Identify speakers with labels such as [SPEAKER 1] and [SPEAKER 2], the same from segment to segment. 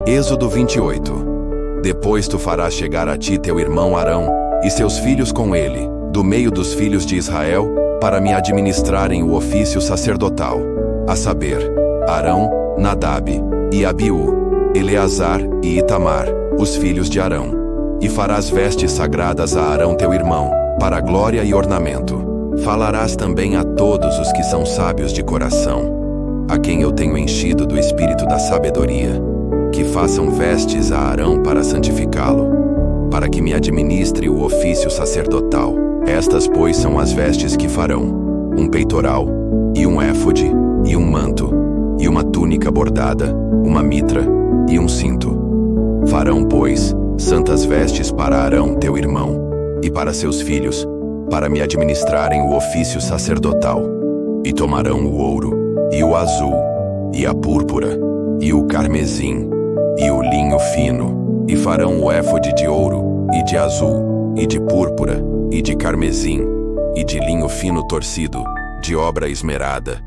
[SPEAKER 1] Êxodo 28. Depois tu farás chegar a ti teu irmão Arão, e seus filhos com ele, do meio dos filhos de Israel, para me administrarem o ofício sacerdotal, a saber, Arão, Nadab e Abiú, Eleazar e Itamar, os filhos de Arão. E farás vestes sagradas a Arão teu irmão, para glória e ornamento. Falarás também a todos os que são sábios de coração, a quem eu tenho enchido do espírito da sabedoria, que façam vestes a Arão para santificá-lo, para que me administre o ofício sacerdotal. Estas, pois, são as vestes que farão: um peitoral, e um éfode, e um manto, e uma túnica bordada, uma mitra, e um cinto. Farão, pois, santas vestes para Arão teu irmão, e para seus filhos, para me administrarem o ofício sacerdotal. E tomarão o ouro, e o azul, e a púrpura, e o carmesim, e o linho fino, e farão o éfode de ouro, e de azul, e de púrpura, e de carmesim, e de linho fino torcido, de obra esmerada.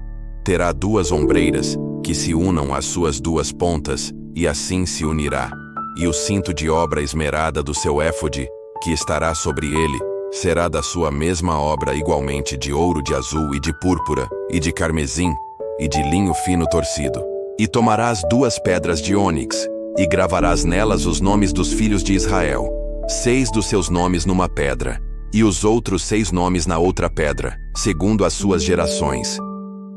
[SPEAKER 1] Terá 2 ombreiras, que se unam às suas 2 pontas, e assim se unirá. E o cinto de obra esmerada do seu éfode, que estará sobre ele, será da sua mesma obra igualmente de ouro, de azul, e de púrpura, e de carmesim, e de linho fino torcido. E tomarás 2 pedras de ônix, e gravarás nelas os nomes dos filhos de Israel, 6 dos seus nomes numa pedra, e os outros 6 nomes na outra pedra, segundo as suas gerações.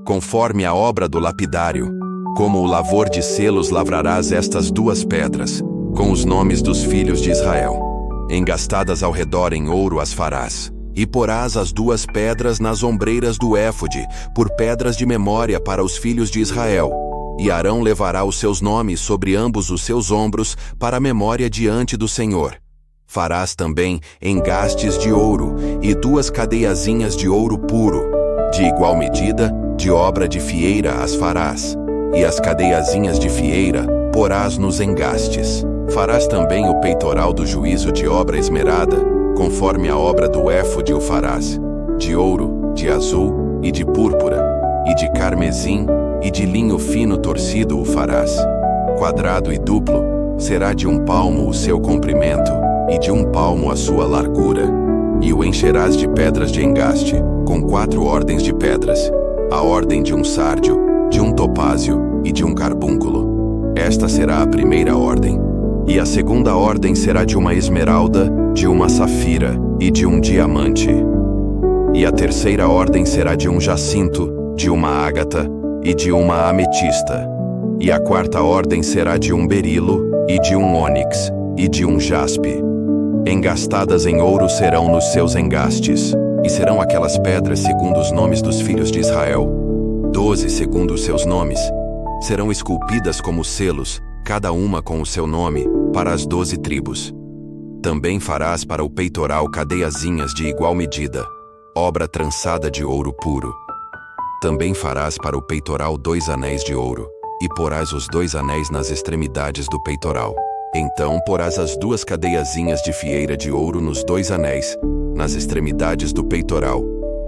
[SPEAKER 1] Conforme a obra do lapidário, como o lavor de selos lavrarás estas 2 pedras, com os nomes dos filhos de Israel. Engastadas ao redor em ouro as farás, e porás as 2 pedras nas ombreiras do éfode, por pedras de memória para os filhos de Israel. E Arão levará os seus nomes sobre ambos os seus ombros para a memória diante do Senhor. Farás também engastes de ouro, e 2 cadeiazinhas de ouro puro, de igual medida, de obra de fieira as farás, e as cadeiazinhas de fieira porás nos engastes. Farás também o peitoral do juízo de obra esmerada, conforme a obra do éfode o farás, de ouro, de azul, e de púrpura, e de carmesim, e de linho fino torcido o farás. Quadrado e duplo, será de 1 palmo o seu comprimento, e de 1 palmo a sua largura. E o encherás de pedras de engaste, com 4 ordens de pedras, a ordem de um sárdio, de um topázio e de um carbúnculo. Esta será a primeira ordem. E a segunda ordem será de uma esmeralda, de uma safira e de um diamante. E a terceira ordem será de um jacinto, de uma ágata e de uma ametista. E a quarta ordem será de um berilo e de um ônix e de um jaspe. Engastadas em ouro serão nos seus engastes, e serão aquelas pedras segundo os nomes dos filhos de Israel, 12 segundo os seus nomes. Serão esculpidas como selos, cada uma com o seu nome, para as 12 tribos. Também farás para o peitoral cadeiazinhas de igual medida, obra trançada de ouro puro. Também farás para o peitoral 2 anéis de ouro, e porás os 2 anéis nas extremidades do peitoral. Então porás as 2 cadeiazinhas de fieira de ouro nos 2 anéis, nas extremidades do peitoral,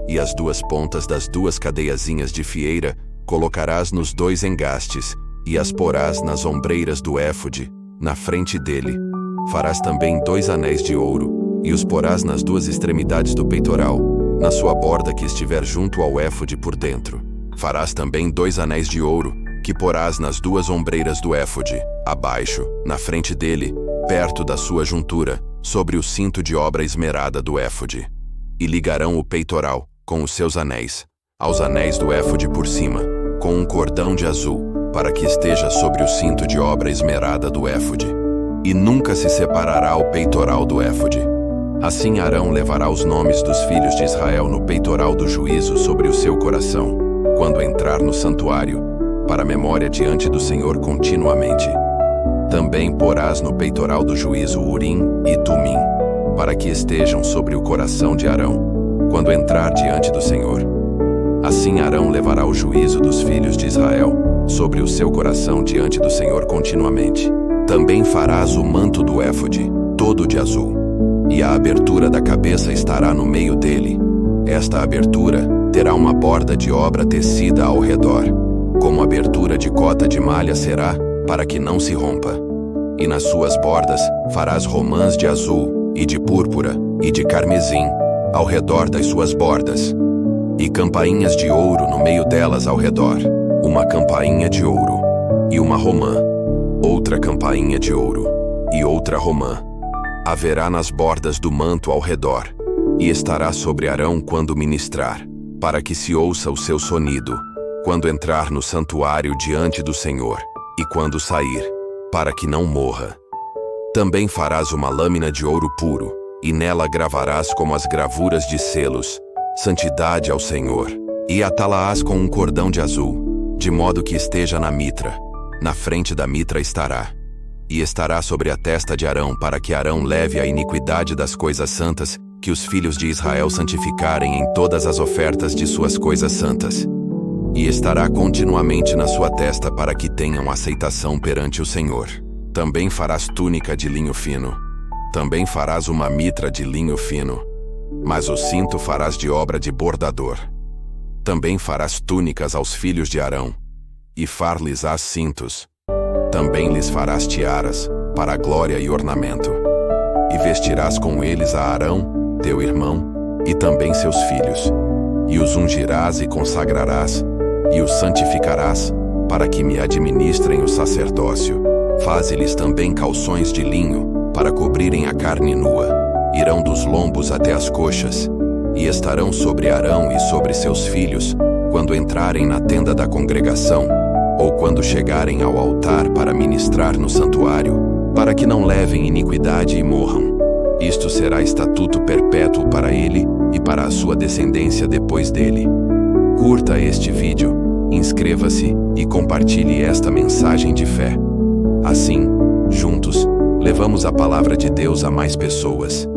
[SPEAKER 1] e as 2 pontas das 2 cadeiazinhas de fieira colocarás nos 2 engastes, e as porás nas ombreiras do éfode, na frente dele. Farás também 2 anéis de ouro, e os porás nas 2 extremidades do peitoral, na sua borda que estiver junto ao éfode por dentro. Farás também 2 anéis de ouro, que porás nas 2 ombreiras do éfode, abaixo, na frente dele, perto da sua juntura, sobre o cinto de obra esmerada do éfode. E ligarão o peitoral, com os seus anéis, aos anéis do éfode por cima, com um cordão de azul, para que esteja sobre o cinto de obra esmerada do éfode. E nunca se separará o peitoral do éfode. Assim Arão levará os nomes dos filhos de Israel no peitoral do juízo sobre o seu coração, quando entrar no santuário, para a memória diante do Senhor continuamente. Também porás no peitoral do juízo Urim e Tumim, para que estejam sobre o coração de Arão, quando entrar diante do Senhor. Assim Arão levará o juízo dos filhos de Israel sobre o seu coração diante do Senhor continuamente. Também farás o manto do éfode, todo de azul, e a abertura da cabeça estará no meio dele. Esta abertura terá uma borda de obra tecida ao redor, como abertura de cota de malha será, para que não se rompa. e nas suas bordas farás romãs de azul, e de púrpura, e de carmesim, ao redor das suas bordas. E campainhas de ouro no meio delas ao redor, uma campainha de ouro, e uma romã, outra campainha de ouro, e outra romã. Haverá nas bordas do manto ao redor, e estará sobre Arão quando ministrar, para que se ouça o seu sonido, quando entrar no santuário diante do Senhor, e quando sair, para que não morra. Também farás uma lâmina de ouro puro, e nela gravarás como as gravuras de selos, santidade ao Senhor, e atá-la-ás com um cordão de azul, de modo que esteja na mitra, na frente da mitra estará. E estará sobre a testa de Arão, para que Arão leve a iniquidade das coisas santas, que os filhos de Israel santificarem em todas as ofertas de suas coisas santas. E estará continuamente na sua testa, para que tenham aceitação perante o Senhor. Também farás túnica de linho fino. Também farás uma mitra de linho fino, mas o cinto farás de obra de bordador. Também farás túnicas aos filhos de Arão, e far-lhes-ás cintos. Também lhes farás tiaras, para a glória e ornamento. E vestirás com eles a Arão, teu irmão, e também seus filhos. E os ungirás e consagrarás, e os santificarás, para que me administrem o sacerdócio. Faze-lhes também calções de linho, para cobrirem a carne nua. Irão dos lombos até as coxas, e estarão sobre Arão e sobre seus filhos, quando entrarem na tenda da congregação, ou quando chegarem ao altar para ministrar no santuário, para que não levem iniquidade e morram. Isto será estatuto perpétuo para ele e para a sua descendência depois dele. Curta este vídeo, inscreva-se e compartilhe esta mensagem de fé. Assim, juntos, levamos a palavra de Deus a mais pessoas.